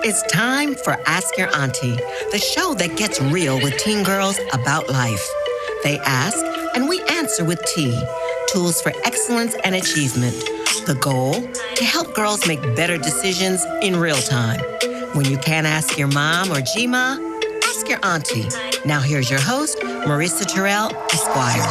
It's time for Ask Your Auntie, the show that gets real with teen girls about life. They ask, and we answer with tea. Tools for excellence and achievement. The goal? To help girls make better decisions in real time. When you can't ask your mom or G-Ma, ask your auntie. Now here's your host, Marissa Terrell, Esquire.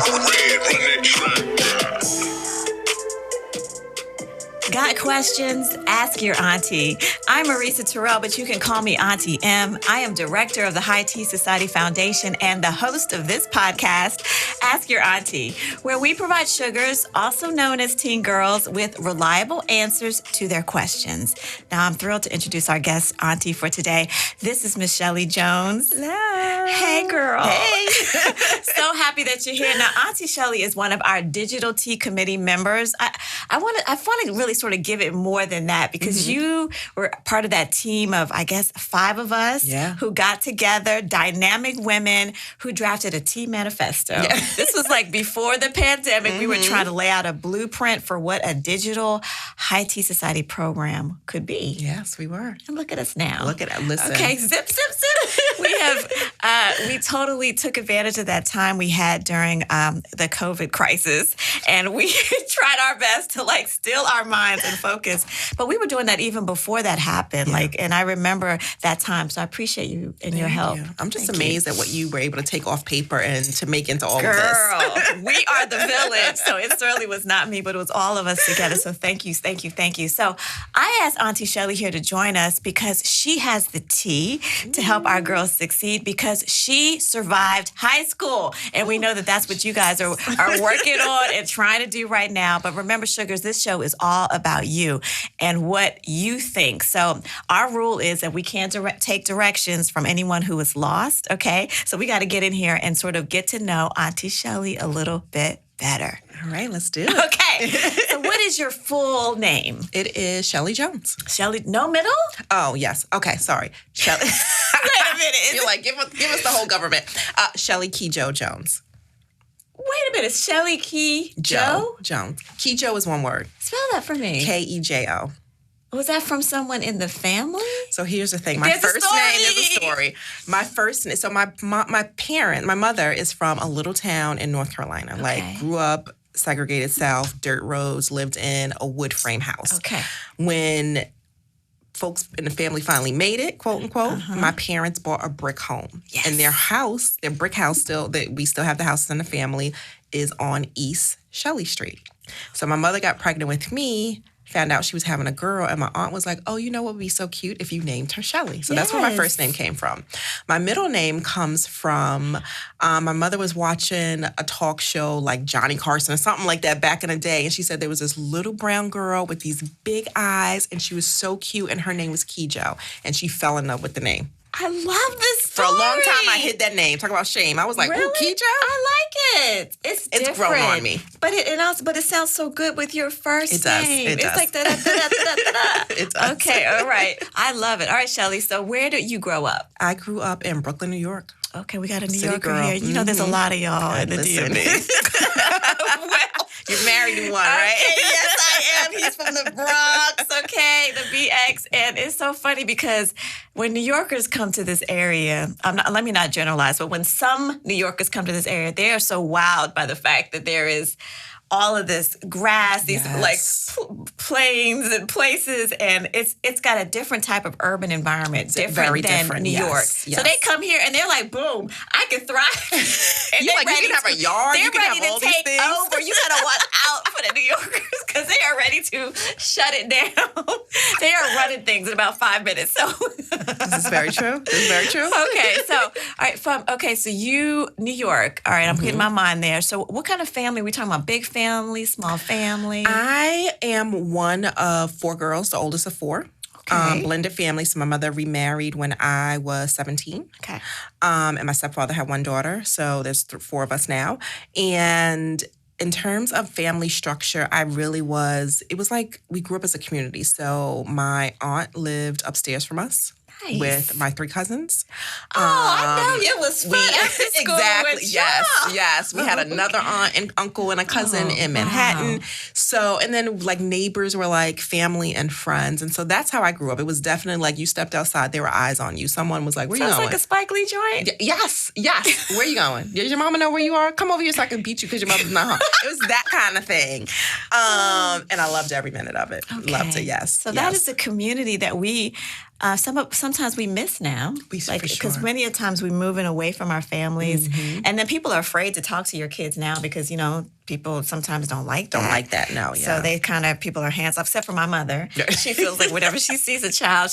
Got questions? Ask your auntie. I'm Marissa Terrell, but you can call me Auntie M. I am director of the High Tea Society Foundation and the host of this podcast, Ask Your Auntie, where we provide sugars, also known as teen girls, with reliable answers to their questions. Now, I'm thrilled to introduce our guest auntie for today. This is Miss Chelly Jones. Hello. Hey, girl. Hey. So happy that you're here. Now, Auntie Chelly is one of our Digital Tea Committee members. I want to really sort of give it more than that because you were part of that team of, I guess, 5 of us who got together, dynamic women who drafted a tea manifesto. Yeah. This was like before the pandemic. We were trying to lay out a blueprint for what a digital high tea society program could be. Yes, we were. And look at us now. Look at it. Listen. Okay, zip, zip, zip. We totally took advantage of that time we had during the COVID crisis, and we tried our best to still our minds and focus. But we were doing that even before that happened. Yeah. And I remember that time. So I appreciate you and your help. You. I'm just amazed at what you were able to take off paper and to make into all of this. Girl, we are the village. So it certainly was not me, but it was all of us together. So thank you. So I asked Auntie Chelly here to join us because she has the tea to help our girls succeed because she survived high school. And we know that that's what you guys are working on and trying to do right now. But remember, sugars, this show is all about you and what you think. So our rule is that we can't take directions from anyone who is lost, okay? So we got to get in here and sort of get to know Auntie Chelly a little bit better. All right, let's do it. Okay. So what is your full name? It is Chelly Jones. Chelly, no middle? Oh, yes. Okay, sorry. Chelly. Wait a minute. You're like, give us the whole government. Chelly Jones. Wait a minute. Chelly Jones? Kejo is one word. Spell that for me. Kejo. Was that from someone in the family? So here's the thing. My first name is a story. My first name. So my mother is from a little town in North Carolina. Okay. Grew up segregated South, dirt roads, lived in a wood frame house. Okay. When folks in the family finally made it, quote unquote, my parents bought a brick home. Yes. And their brick house we still have the houses in the family, is on East Shelley Street. So my mother got pregnant with me, found out she was having a girl, and my aunt was like, oh, you know what would be so cute if you named her Chelly. So that's where my first name came from. My middle name comes from, my mother was watching a talk show like Johnny Carson or something like that back in the day, and she said there was this little brown girl with these big eyes, and she was so cute, and her name was Kejo, and she fell in love with the name. I love this story. For a long time, I hid that name. Talk about shame. I was like, really? Ooh, Kejo? I like it. It's different. Grown on me. But it sounds so good with your first name. It does. It's like da-da-da-da-da-da. It does. Okay, all right. I love it. All right, Chelly, so where did you grow up? I grew up in Brooklyn, New York. Okay, we got a New City Yorker girl. here. You know there's a lot of y'all in the DMV. Well, you're married to one, right? Okay, yes, I am. He's from the Bronx, okay, the BX. And it's so funny because when New Yorkers come to this area, let me not generalize, but when some New Yorkers come to this area, they are so wowed by the fact that there is all of this grass, these plains and places, and it's got a different type of urban environment, different than New York. Yes. So they come here and they're like, boom, I can thrive. And you can have a yard, they're you can ready have all to these take things. over. You gotta watch out for the New Yorkers because they are ready to shut it down. They are running things in about 5 minutes. So this is very true. Okay, so so you New York. All right, I'm getting my mind there. So what kind of family are we talking about? Big family, small family? I am one of 4 girls, the oldest of 4. Okay. Blended family. So my mother remarried when I was 17. Okay. And my stepfather had 1 daughter. So there's 4 of us now. And in terms of family structure, it was like we grew up as a community. So my aunt lived upstairs from us. Nice. with my 3 cousins. I know. It was fun after school. Exactly. With Yes. We had another aunt and uncle and a cousin in Manhattan. Wow. So, and then like neighbors were like family and friends. And so that's how I grew up. It was definitely like you stepped outside, there were eyes on you. Someone was like, where you going? Sounds like a Spike Lee joint. Yes. Where you going? Does your mama know where you are? Come over here so I can beat you because your mother's not home. It was that kind of thing. And I loved every minute of it. Okay. Loved it, yes. So that is a community that we sometimes we miss now. Because many a times we're moving away from our families, and then people are afraid to talk to your kids now because people sometimes don't like that. No, yeah. So people are hands off, except for my mother. She feels like whenever she sees a child,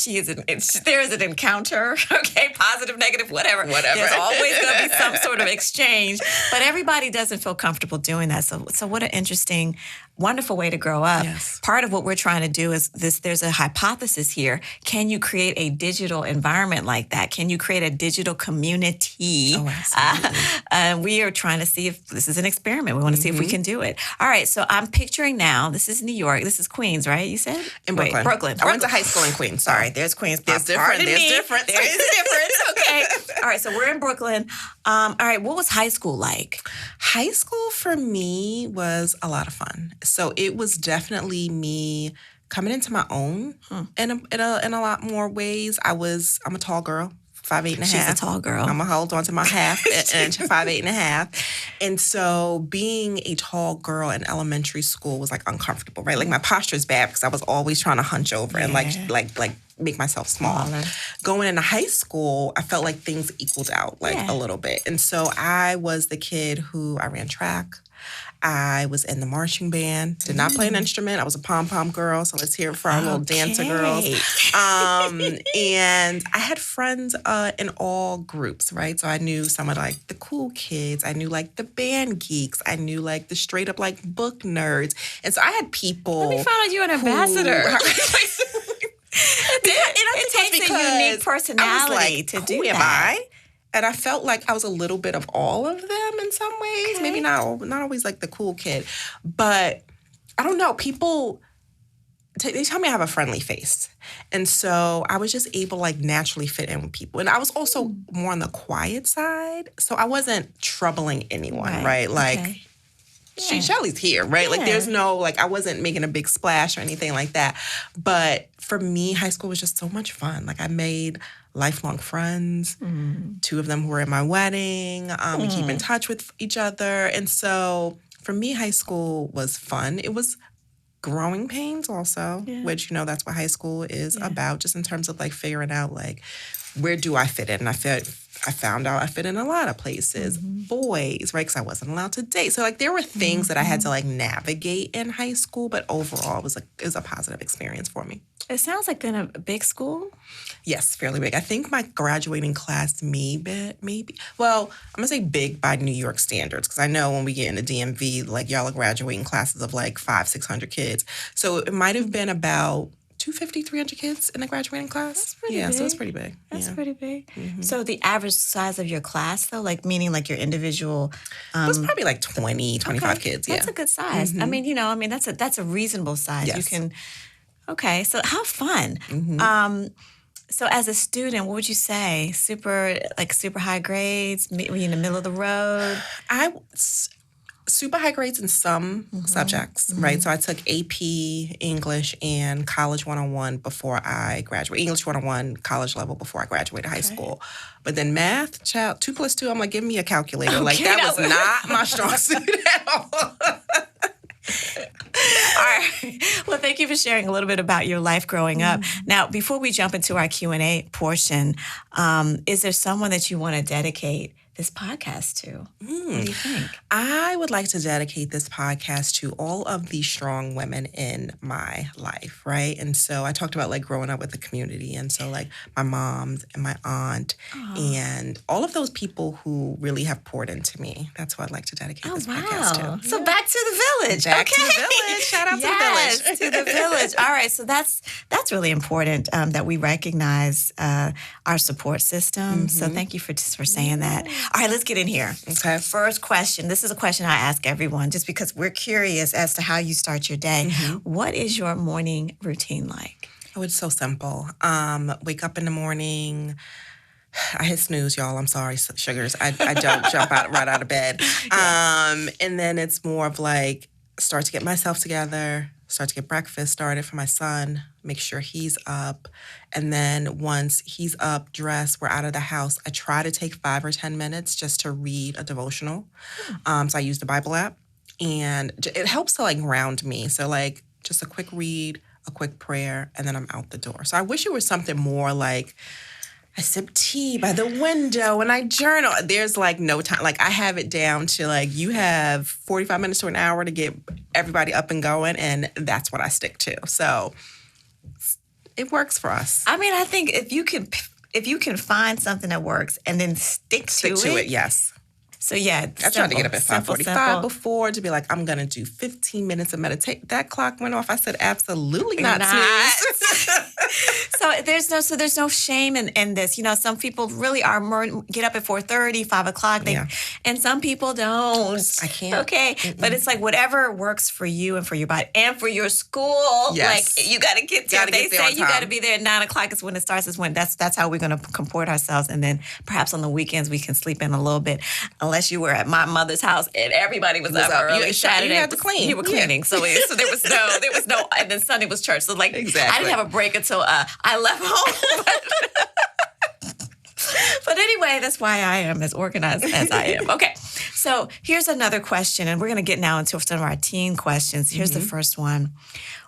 there is an encounter, okay, positive, negative, whatever. There's always going to be some sort of exchange, but everybody doesn't feel comfortable doing that. So what an interesting, wonderful way to grow up. Yes. Part of what we're trying to do is there's a hypothesis here. Can you create a digital environment like that? Can you create a digital community? Oh, absolutely. We are trying to see if this is an experiment. We want to see if we can do it. All right, so I'm picturing now, this is New York, this is Queens, right? You said? In Brooklyn. Brooklyn. I went to high school in Queens. Sorry, there's Queens. There's difference. There is a difference, okay. All right, so we're in Brooklyn. All right, what was high school like? High school for me was a lot of fun. So it was definitely me coming into my own in a lot more ways. I'm a tall girl, 5'8" and a half. She's a tall girl. I'm gonna hold on to my half inch, 5'8" and a half. And so being a tall girl in elementary school was like uncomfortable, right? Like my posture is bad because I was always trying to hunch over and like make myself small. Going into high school, I felt like things equaled out a little bit. And so I was the kid who I ran track. I was in the marching band, did not play an instrument. I was a pom-pom girl, so let's hear it for our little dancer girls. And I had friends in all groups, right? So I knew some of like the cool kids. I knew like the band geeks. I knew like the straight up like book nerds. And so I had people. Let me find out you're an ambassador. It takes a unique personality to do that. Who am I? And I felt like I was a little bit of all of them in some ways. Okay. Maybe not always like the cool kid. But I don't know. People, they tell me I have a friendly face. And so I was just able to like naturally fit in with people. And I was also more on the quiet side. So I wasn't troubling anyone, right? Like, Chelly's here, right? Like there's no, like I wasn't making a big splash or anything like that. But for me, high school was just so much fun. Like I made lifelong friends, 2 of them who were at my wedding. We keep in touch with each other. And so for me, high school was fun. It was growing pains also, which, that's what high school is about, just in terms of like figuring out like, where do I fit in? And I found out I fit in a lot of places. Boys, right? Because I wasn't allowed to date. So like there were things that I had to like navigate in high school, but overall it was a positive experience for me. It sounds like in a big school. Yes, fairly big. I think my graduating class maybe. Well, I'm gonna say big by New York standards because I know when we get into DMV, like y'all are graduating classes of like 500-600 kids. So it might have been about 250, 300 kids in the graduating class. That's pretty big. So it's pretty big. That's pretty big. So the average size of your class, though, like meaning like your individual... it was probably like 20, 25 kids, That's a good size. I mean, that's a reasonable size. Yes. You can... Okay, so how fun. So as a student, what would you say? Super high grades? Were you in the middle of the road? Super high grades in some subjects, right? So I took AP, English, and College 101 before I graduated. English 101, college level before I graduated high school. But then math, 2 + 2, I'm like, give me a calculator. Okay, like that was not my strong suit at all. All right. Well, thank you for sharing a little bit about your life growing up. Now, before we jump into our Q&A portion, is there someone that you want to dedicate this podcast to? What do you think? I would like to dedicate this podcast to all of the strong women in my life, right? And so I talked about like growing up with the community. And so like my mom and my aunt and all of those people who really have poured into me. That's who I'd like to dedicate this podcast to. So back to the village. Back to the village. Shout out to the village. to the village. All right. So that's really important that we recognize our support system. So thank you for saying that. All right, let's get in here. Okay. First question. This is a question I ask everyone just because we're curious as to how you start your day. What is your morning routine like? Oh, it's so simple. Wake up in the morning. I hit snooze, y'all. I'm sorry, sugars. I don't jump right out of bed. And then it's more of like start to get myself together, start to get breakfast started for my son, make sure he's up. And then once he's up, dressed, we're out of the house, I try to take 5 or 10 minutes just to read a devotional. So I use the Bible app, and it helps to like ground me. So like just a quick read, a quick prayer, and then I'm out the door. So I wish it was something more like I sip tea by the window and I journal. There's like no time. Like I have it down to like you have 45 minutes to an hour to get everybody up and going, and that's what I stick to. So it works for us. I mean, I think if you can find something that works and then stick to it. Yes. So yeah, I tried to get up at 5:45 before to be like, I'm gonna do 15 minutes of meditate. That clock went off. I said, absolutely not. So there's no shame in this. You know, some people really are more get up at 4:30, 5 o'clock. And some people don't. I can't. Okay, but it's like whatever works for you and for your body and for your school. Yes. Like you got to get there. They say you got to be there at 9 o'clock is when it starts. Is when that's how we're going to comport ourselves. And then perhaps on the weekends we can sleep in a little bit. Unless you were at my mother's house and everybody was up early. Saturday, you had to clean. You were cleaning, so there was no, and then Sunday was church. So like, exactly. I didn't have a break until I left home. But anyway, that's why I am as organized as I am. Okay, so here's another question, and we're going to get now into some of our teen questions. Here's the first one.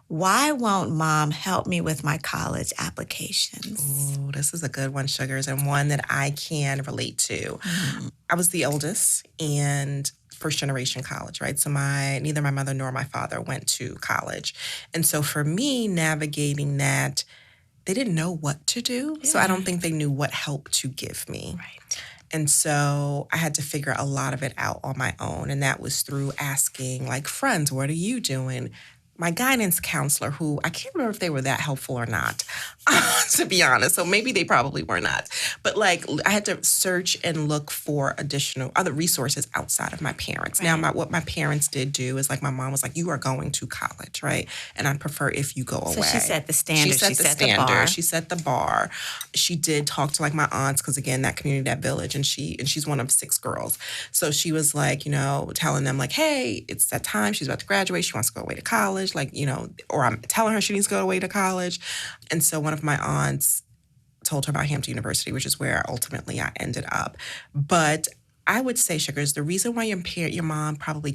Why won't mom help me with my college applications? Oh, this is a good one, Sugars, and one that I can relate to. I was the oldest and first generation college, right? So neither my mother nor my father went to college. And so for me, navigating that, they didn't know what to do. Yeah. So I don't think they knew what help to give me. Right. And so I had to figure a lot of it out on my own. And that was through asking like friends, what are you doing? My guidance counselor, who I can't remember if they were that helpful or not, to be honest. So maybe they probably were not. But like I had to search and look for other resources outside of my parents. Right. Now, what my parents did do is like my mom was like, you are going to college, right? And I'd prefer if you go away. So she set the standard. She set the bar. She set the bar. She did talk to like my aunts because again, that community, that village, and she's one of 6 girls. So she was like, telling them like, hey, it's that time. She's about to graduate. She wants to go away to college. Like, or I'm telling her she needs to go away to college. And so one of my aunts told her about Hampton University, which is where ultimately I ended up. But I would say, Sugars, the reason why your mom probably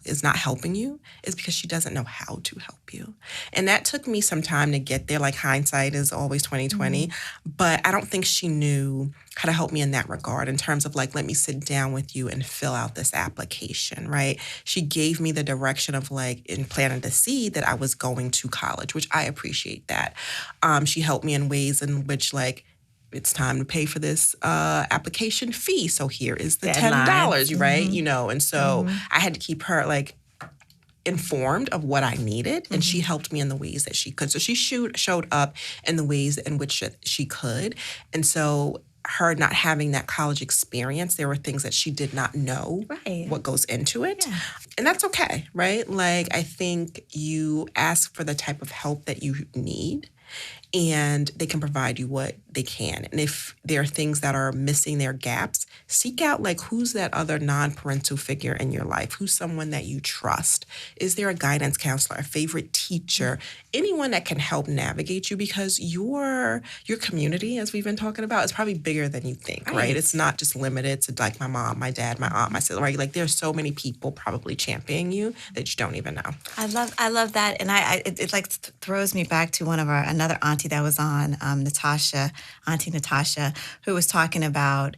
is not helping you is because she doesn't know how to help you. And that took me some time to get there. Like hindsight is always 2020. But I don't think she knew how to help me in that regard in terms of like, let me sit down with you and fill out this application, right? She gave me the direction of like, in planting the seed that I was going to college, which I appreciate that. She helped me in ways in which like, it's time to pay for this application fee. So here is the $10, right? And so I had to keep her like informed of what I needed, and she helped me in the ways that she could. So she showed up in the ways in which she could. And so her not having that college experience, there were things that she did not know what goes into it. Yeah. And that's okay, right? Like I think you ask for the type of help that you need, and they can provide you what they can. And if there are things that are missing, there are gaps, seek out like who's that other non-parental figure in your life? Who's someone that you trust? Is there a guidance counselor, a favorite teacher, anyone that can help navigate you? Because your community, as we've been talking about, is probably bigger than you think, right? It's not just limited to like my mom, my dad, my aunt, my sister, right? Like there's so many people probably championing you that you don't even know. I love that. And it like throws me back to another auntie that was on, Auntie Natasha, who was talking about,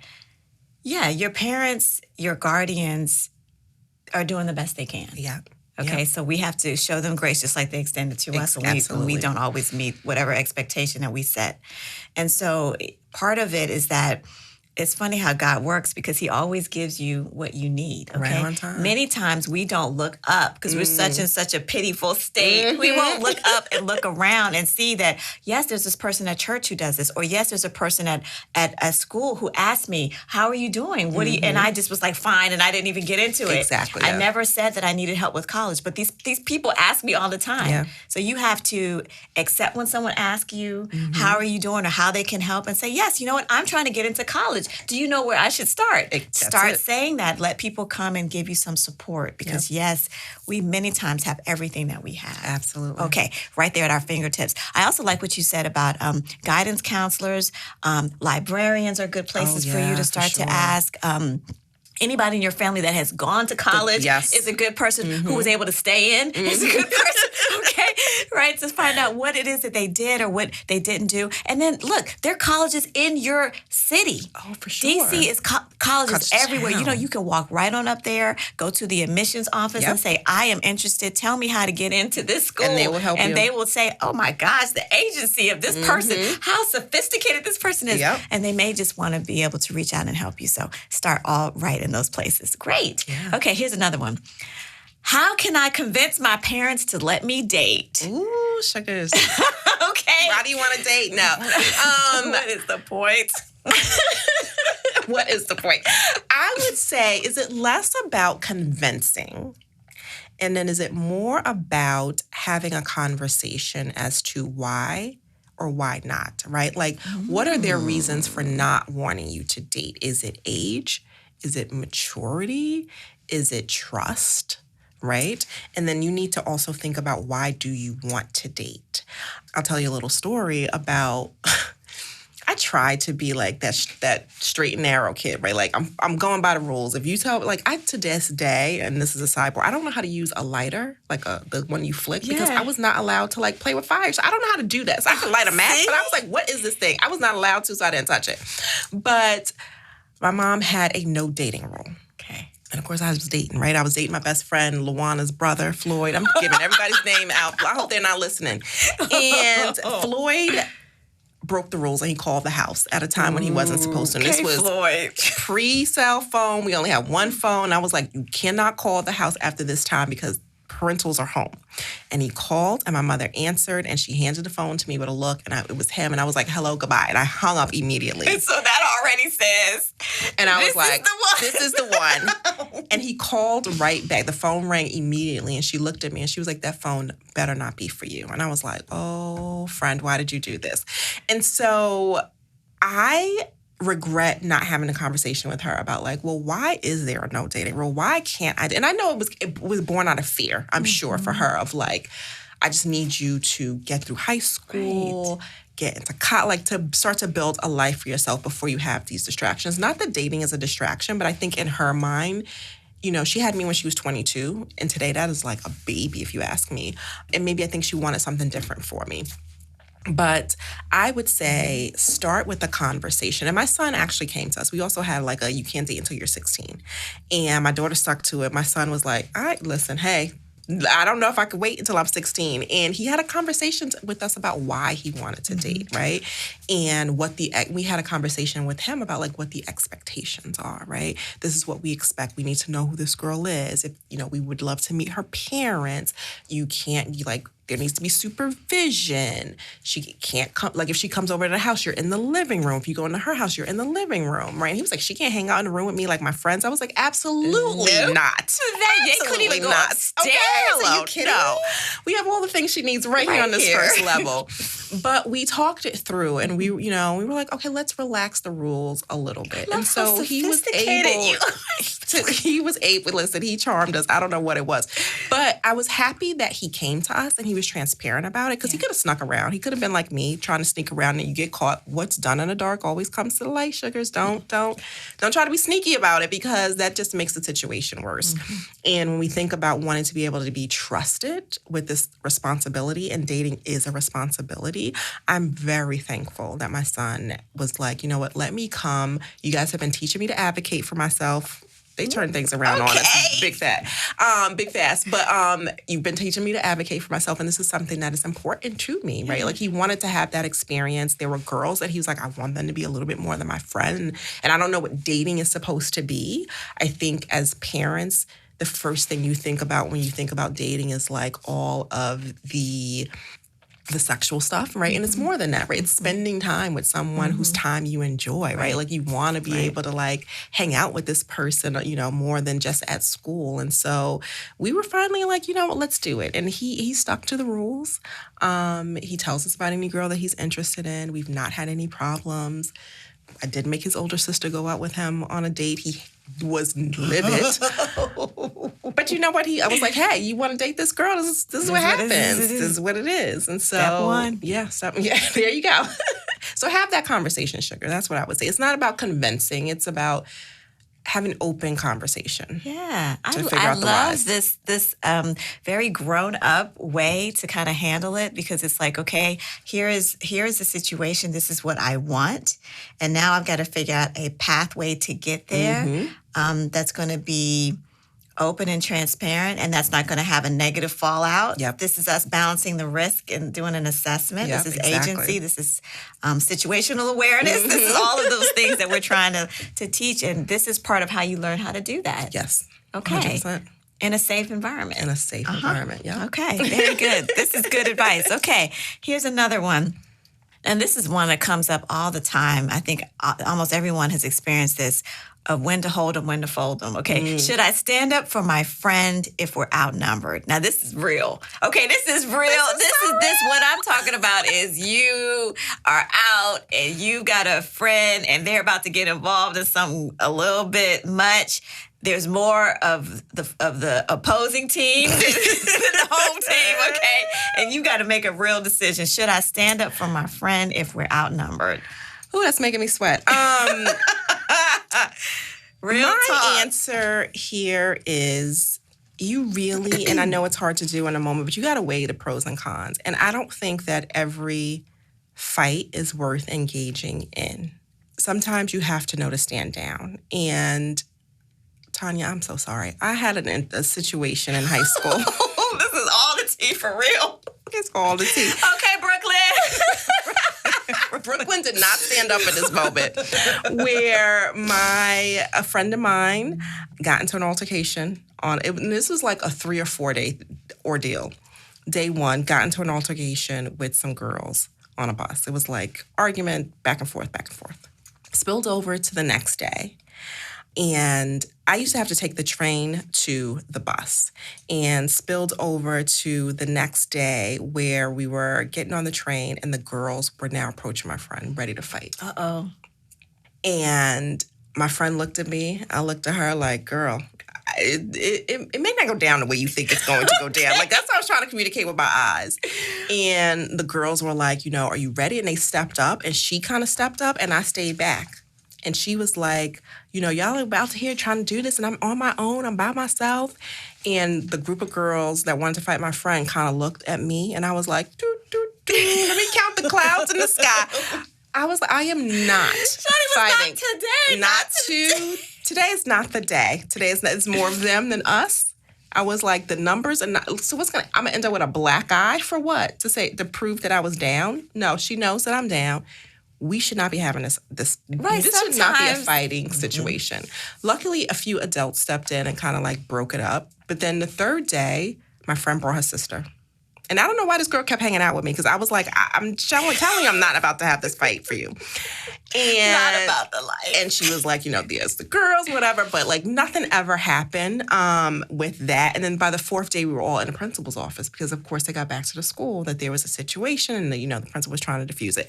your parents, your guardians are doing the best they can. Yeah. Okay, so we have to show them grace just like they extend it to us when we don't always meet whatever expectation that we set. And so part of it is that it's funny how God works because he always gives you what you need. Okay. Right on time. Many times we don't look up because we're such in such a pitiful state. We won't look up and look around and see that, yes, there's this person at church who does this, or yes, there's a person at school who asked me, how are you doing? What do you, and I just was like, fine. And I didn't even get into it. Exactly. I never said that I needed help with college, but these people ask me all the time. Yeah. So you have to accept when someone asks you, how are you doing, or how they can help, and say, yes, you know what, I'm trying to get into college. Do you know where I should start? Start saying that. Let people come and give you some support because, yes, we many times have everything that we have. Absolutely. Okay, right there at our fingertips. I also like what you said about guidance counselors. Librarians are good places for you to start to ask. Anybody in your family that has gone to college is a good person who was able to stay in. Is a good person, okay? Right? To find out what it is that they did or what they didn't do. And then, look, there are colleges in your city. Oh, for sure. DC is colleges everywhere. You know, you can walk right on up there, go to the admissions office and say, I am interested. Tell me how to get into this school. And they will help you. And they will say, oh, my gosh, the agency of this person, how sophisticated this person is. Yep. And they may just want to be able to reach out and help you. So start all right in those places. Great. Yeah. Okay, here's another one. How can I convince my parents to let me date? Ooh, sugars. Okay. Why do you want to date? No. What is the point? What is the point? I would say, is it less about convincing? And then is it more about having a conversation as to why or why not, right? Like, what are their reasons for not wanting you to date? Is it age? Is it maturity? Is it trust? Right? And then you need to also think about, why do you want to date? I'll tell you a little story about, I try to be like that straight and narrow kid, right? Like I'm going by the rules. If you tell, like, to this day, and this is a sidebar, I don't know how to use a lighter, like the one you flick, because I was not allowed to like play with fire. So I don't know how to do that. So I could light a match, but I was like, what is this thing? I was not allowed to, so I didn't touch it. But my mom had a no dating rule. Okay. And of course, I was dating, right? I was dating my best friend, Luana's brother, Floyd. I'm giving everybody's name out. I hope they're not listening. And Floyd broke the rules and he called the house at a time when he wasn't supposed to. And this was Floyd. pre-cell phone. We only had one phone. I was like, you cannot call the house after this time because parentals are home. And he called and my mother answered and she handed the phone to me with a look and it was him. And I was like, hello, goodbye. And I hung up immediately. So that already says, and I was like, this is the one. And he called right back. The phone rang immediately and she looked at me and she was like, that phone better not be for you. And I was like, oh, friend, why did you do this? And so I regret not having a conversation with her about like, well, why is there a no dating rule? Why can't I? And I know it was born out of fear, I'm sure, for her of like, I just need you to get through high school, get into like to start to build a life for yourself before you have these distractions. Not that dating is a distraction, but I think in her mind, you know, she had me when she was 22, and today that is like a baby, if you ask me. And maybe I think she wanted something different for me. But I would say start with a conversation. And my son actually came to us. We also had like you can't date until you're 16. And my daughter stuck to it. My son was like, all right, listen, hey, I don't know if I could wait until I'm 16. And he had a conversation with us about why he wanted to date, right? And we had a conversation with him about like what the expectations are, right? This is what we expect. We need to know who this girl is. If, you know, we would love to meet her parents. You can't, like, there needs to be supervision. She can't come, like if she comes over to the house, you're in the living room. If you go into her house, you're in the living room, right? And he was like, she can't hang out in the room with me like my friends. I was like, absolutely not. They couldn't even go upstairs. Okay, Are you kidding? No. We have all the things she needs right here on this first level. But we talked it through and we were like, okay, let's relax the rules a little bit. And so he was able, listen, he charmed us. I don't know what it was. But I was happy that he came to us and he was transparent about it because he could have snuck around. He could have been like me, trying to sneak around and you get caught. What's done in the dark always comes to the light, sugars. Don't try to be sneaky about it because that just makes the situation worse. Mm-hmm. And when we think about wanting to be able to be trusted with this responsibility, and dating is a responsibility, I'm very thankful that my son was like, you know what, let me come. You guys have been teaching me to advocate for myself They turn things around on us. Big fat. Big fast. But you've been teaching me to advocate for myself, and this is something that is important to me, right? Like, he wanted to have that experience. There were girls that he was like, I want them to be a little bit more than my friend. And I don't know what dating is supposed to be. I think as parents, the first thing you think about when you think about dating is like all of the sexual stuff, right? And it's more than that, right? It's spending time with someone whose time you enjoy, right? Like, you want to be able to like hang out with this person, you know, more than just at school. And so we were finally like, you know what, let's do it. And he stuck to the rules. He tells us about any girl that he's interested in. We've not had any problems. I did make his older sister go out with him on a date. He was livid. But you know what? I was like, hey, you want to date this girl? This is what happens. This is what it is. And so, step one. Yeah, there you go. So have that conversation, sugar. That's what I would say. It's not about convincing. It's about having open conversation. Yeah. I love this very grown-up way to kind of handle it, because it's like, okay, here is the situation. This is what I want. And now I've got to figure out a pathway to get there that's going to be open and transparent, and that's not going to have a negative fallout. Yep. This is us balancing the risk and doing an assessment. Yep, this is exactly. agency. This is situational awareness. This is all of those things that we're trying to teach, and this is part of how you learn how to do that. Yes. Okay. 100%. In a safe environment. In a safe environment, yeah. Okay, very good. This is good advice. Okay, here's another one. And this is one that comes up all the time. I think almost everyone has experienced this, of when to hold them, when to fold them. Okay, should I stand up for my friend if we're outnumbered? Now, this is real. Okay, this is real. This what I'm talking about is you are out and you got a friend and they're about to get involved in something a little bit much. There's more of the opposing team than the home team, okay? And you got to make a real decision. Should I stand up for my friend if we're outnumbered? Ooh, that's making me sweat. My answer here is, you really, and I know it's hard to do in a moment, but you got to weigh the pros and cons. And I don't think that every fight is worth engaging in. Sometimes you have to know to stand down. And Tanya, I'm so sorry. I had a situation in high school. This is all the tea for real. It's all the tea. Okay, Brooklyn. Brooklyn did not stand up at this moment, where a friend of mine got into an altercation on it. And this was like a 3 or 4 day ordeal. Day one, got into an altercation with some girls on a bus. It was like argument, back and forth, back and forth. Spilled over to the next day. And I used to have to take the train to the bus, and spilled over to the next day where we were getting on the train and the girls were now approaching my friend, ready to fight. Uh-oh. And my friend looked at me. I looked at her like, girl, it may not go down the way you think it's going to go down. Like, that's what I was trying to communicate with my eyes. And the girls were like, you know, are you ready? And they stepped up, and she kind of stepped up, and I stayed back. And she was like, you know, y'all are about to here trying to do this, and I'm on my own, I'm by myself. And the group of girls that wanted to fight my friend kind of looked at me, and I was like, doo, doo, doo, let me count the clouds in the sky. I was like, I am not fighting. Not today. Today is not the day. Today is more of them than us. I was like, the numbers, and so I'm gonna end up with a black eye for what? To prove that I was down? No, she knows that I'm down. We should not be having this right, this should not be a fighting situation. Luckily, a few adults stepped in and kind of like broke it up. But then the third day, my friend brought her sister. And I don't know why this girl kept hanging out with me, because I was like, I'm telling you I'm not about to have this fight for you. And not about the life. And she was like, you know, there's the girls, whatever. But like nothing ever happened with that. And then by the fourth day, we were all in the principal's office, because of course they got back to the school that there was a situation, and the principal was trying to diffuse it.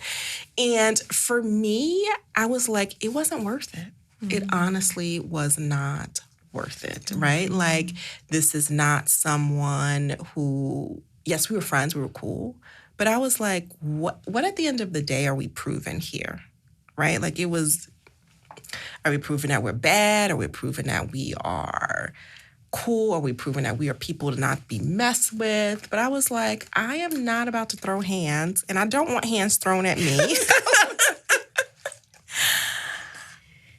And for me, I was like, it wasn't worth it. Mm-hmm. It honestly was not worth it, right? Mm-hmm. Like, this is not someone who... Yes, we were friends, we were cool. But I was like, what at the end of the day are we proving here, right? Like, are we proving that we're bad? Are we proving that we are cool? Are we proving that we are people to not be messed with? But I was like, I am not about to throw hands, and I don't want hands thrown at me.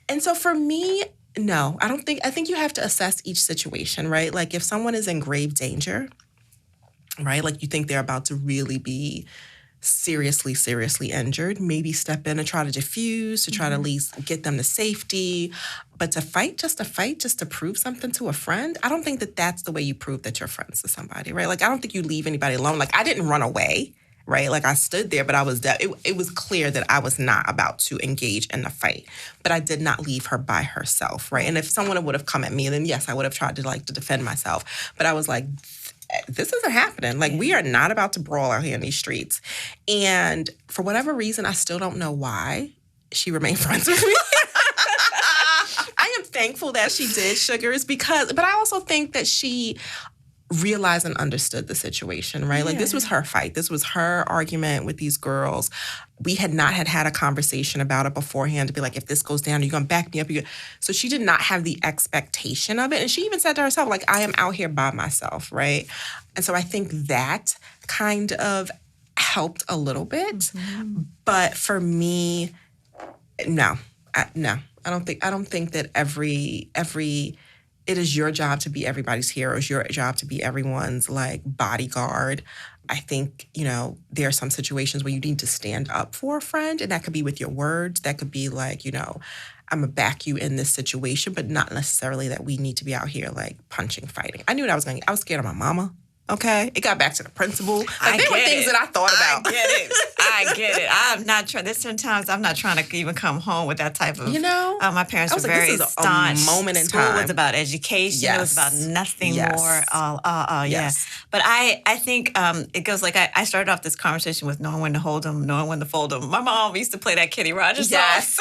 And so for me, No, I think you have to assess each situation, right? Like if someone is in grave danger, right? Like you think they're about to really be seriously injured, maybe step in and try to diffuse, to try to at least get them to safety. But to fight just to prove something to a friend, I don't think that that's the way you prove that you're friends to somebody, right? Like I don't think you leave anybody alone. Like I didn't run away, right? Like I stood there, but I was it was clear that I was not about to engage in the fight. But I did not leave her by herself, right? And if someone would have come at me, then yes, I would have tried to defend myself. But I was like, this isn't happening. Like, we are not about to brawl out here in these streets. And for whatever reason, I still don't know why she remained friends with me. I am thankful that she did, Sugars, but I also think that she realized and understood the situation, right? Like, this was her fight. This was her argument with these girls. We had not had a conversation about it beforehand to be like, if this goes down, are you going to back me up? So she did not have the expectation of it. And she even said to herself, like, I am out here by myself, right? And so I think that kind of helped a little bit. But for me, no. I don't think that every it is your job to be everybody's hero. It's your job to be everyone's like bodyguard. I think, there are some situations where you need to stand up for a friend, and that could be with your words. That could be like, I'm going to back you in this situation, but not necessarily that we need to be out here like punching, fighting. I knew what I was going to get. I was scared of my mama. Okay, it got back to the principal. Like, there were things that I thought about. I get it. I'm not trying. There's sometimes I'm not trying to even come home with that type of. My parents were very staunch. A moment in School time. was about education. Yes. It was about nothing more. Yes. But I think it goes like I started off this conversation with knowing when to hold them, knowing when to fold them. My mom used to play that Kenny Rogers song. Yes.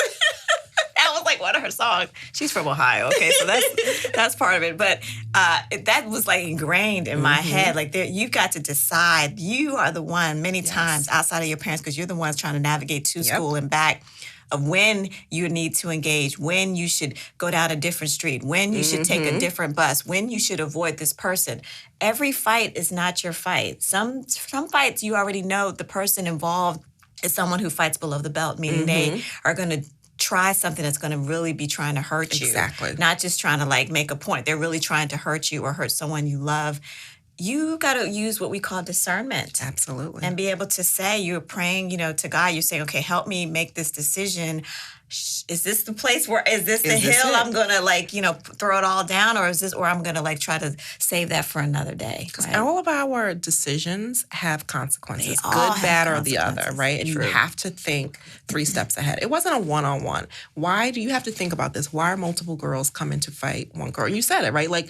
That was like one of her songs. She's from Ohio, okay, so that's part of it. But that was like ingrained in my head. Like you've got to decide. You are the one many times outside of your parents, because you're the ones trying to navigate to school and back, of when you need to engage, when you should go down a different street, when you should take a different bus, when you should avoid this person. Every fight is not your fight. Some fights you already know the person involved is someone who fights below the belt, meaning they are going to try something that's going to really be trying to hurt you. Exactly. Not just trying to like make a point. They're really trying to hurt you or hurt someone you love. You got to use what we call discernment. Absolutely. And be able to say, you're praying, to God, you're saying, okay, help me make this decision. Is this the place is this the hill I'm going to throw it all down, or I'm going to try to save that for another day? Because right? all of our decisions have consequences, They good, all have bad, or the other, right? And True. you have to think 3 steps ahead. It wasn't a one-on-one. Why do you have to think about this? Why are multiple girls coming to fight one girl? And you said it, right? Like,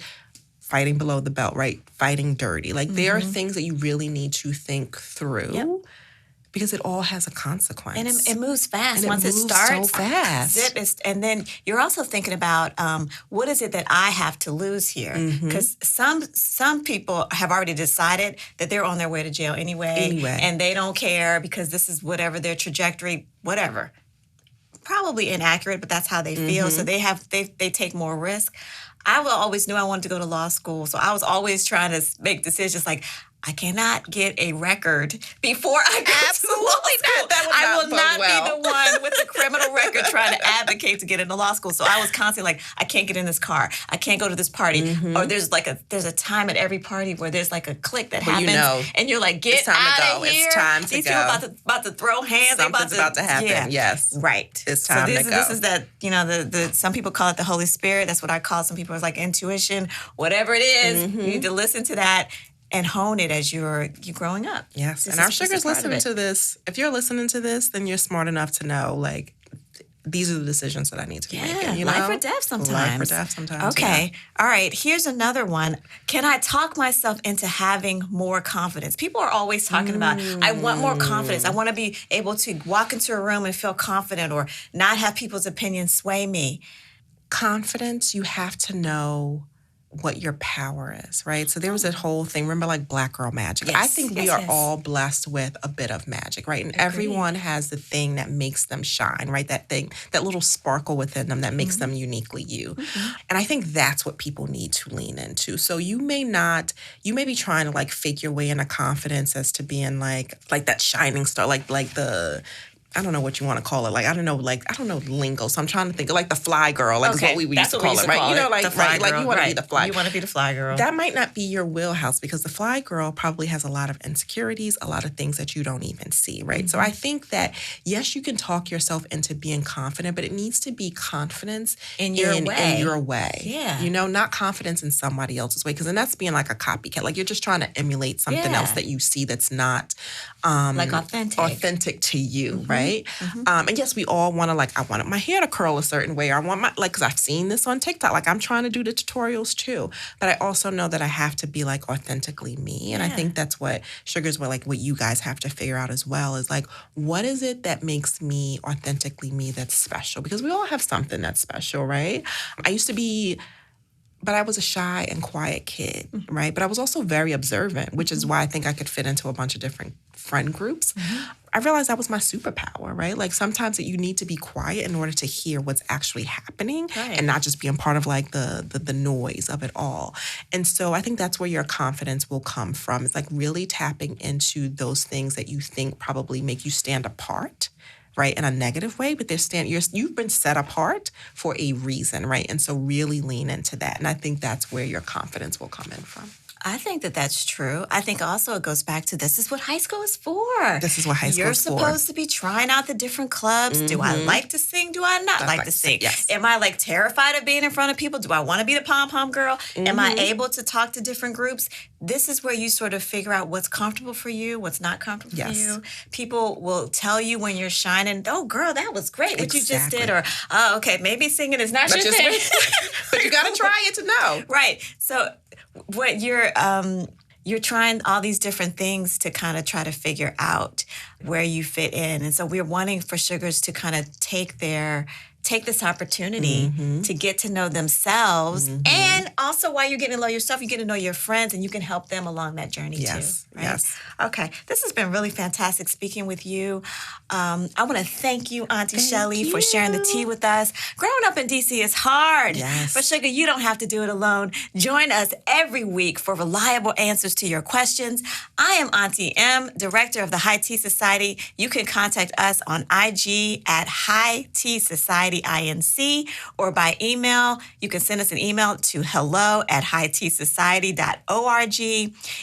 fighting below the belt, right? Fighting dirty. Like, there are things that you really need to think through because it all has a consequence. And it moves fast. And once it moves starts, so fast. And then you're also thinking about what is it that I have to lose here? Because some people have already decided that they're on their way to jail anyway. And they don't care because this is whatever their trajectory, whatever. Probably inaccurate, but that's how they feel. So they take more risk. I always knew I wanted to go to law school, so I was always trying to make decisions like, I cannot get a record before I go to law school. I will not be the one with the criminal record trying to advocate to get into law school. So I was constantly like, I can't get in this car. I can't go to this party. Or there's a time at every party where there's like a clique that happens, and you're like, get out of here. It's time to These go. people about to throw hands. Something's about to happen. Yeah. Yes, right. It's time to go. This is that the some people call it the Holy Spirit. That's what I call it. Some people it's like intuition. Whatever it is, you need to listen to that and hone it as you're growing up. Yes, and our sugars listening to this. If you're listening to this, then you're smart enough to know, like, these are the decisions that I need to be making. Life or death sometimes. Life or death sometimes. Okay. All right. Here's another one. Can I talk myself into having more confidence? People are always talking about, I want more confidence. I want to be able to walk into a room and feel confident or not have people's opinions sway me. Confidence, you have to know what your power is, right? So there was that whole thing, remember like Black Girl Magic? Yes, I think we are all blessed with a bit of magic, right? And everyone has the thing that makes them shine, right? That thing, that little sparkle within them that makes them uniquely you. And I think that's what people need to lean into. So you may be trying to like fake your way into confidence as to being like that shining star, like the I don't know what you want to call it. Like, I don't know lingo. So I'm trying to think of like the fly girl, like is what we used to call it, right? You know, like, right, like you want to be the fly. You want to be the fly girl. That might not be your wheelhouse because the fly girl probably has a lot of insecurities, a lot of things that you don't even see, right? Mm-hmm. So I think that, yes, you can talk yourself into being confident, but it needs to be confidence in your way. Yeah. You know, not confidence in somebody else's way. Because then that's being like a copycat. Like you're just trying to emulate something else that you see that's not like authentic to you, right? Mm-hmm. And yes, we all want to I wanted my hair to curl a certain way. Or I want because I've seen this on TikTok. Like I'm trying to do the tutorials too. But I also know that I have to be like authentically me. And I think that's what Sugar's what you guys have to figure out as well is like, what is it that makes me authentically me that's special? Because we all have something that's special, right? But I was a shy and quiet kid, right? But I was also very observant, which is why I think I could fit into a bunch of different friend groups. Mm-hmm. I realized that was my superpower, right? Like sometimes that you need to be quiet in order to hear what's actually happening and not just being part of like the noise of it all. And so I think that's where your confidence will come from. It's like really tapping into those things that you think probably make you stand apart, right, in a negative way, but you've been set apart for a reason, right? And so really lean into that. And I think that's where your confidence will come in from. I think that that's true. I think also it goes back to this is what high school is for. This is what high school You're is for. You're supposed to be trying out the different clubs. Mm-hmm. Do I like to sing? Do I not like to sing? Yes. Am I like terrified of being in front of people? Do I want to be the pom-pom girl? Mm-hmm. Am I able to talk to different groups? This is where you sort of figure out what's comfortable for you, what's not comfortable for you. People will tell you when you're shining, oh, girl, that was great what you just did. Or, oh, okay, maybe singing is not your thing. But you got to try it to know. Right. So what you're trying all these different things to kind of try to figure out where you fit in. And so we're wanting for Sugars to kind of take this opportunity to get to know themselves. And also while you're getting to know yourself, you get to know your friends and you can help them along that journey too. Right? Yes. Okay. This has been really fantastic speaking with you. I want to thank you, Auntie Chelly, for sharing the tea with us. Growing up in D.C. is hard. Yes. But Sugar, you don't have to do it alone. Join us every week for reliable answers to your questions. I am Auntie M, Director of the High Tea Society. You can contact us on IG at High Tea Society INC, or by email. You can send us an email to hello@highteasociety.org.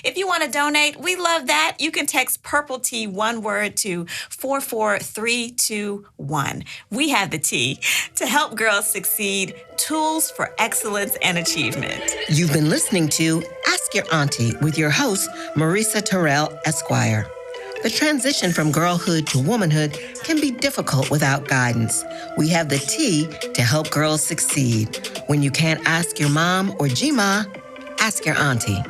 If you want to donate, we love that. You can text Purple Tea, one word, to 44321. We have the tea to help girls succeed, tools for excellence and achievement. You've been listening to Ask Your Auntie with your host, Marisa Terrell, Esquire. The transition from girlhood to womanhood can be difficult without guidance. We have the tea to help girls succeed. When you can't ask your mom or G-Ma, ask your auntie.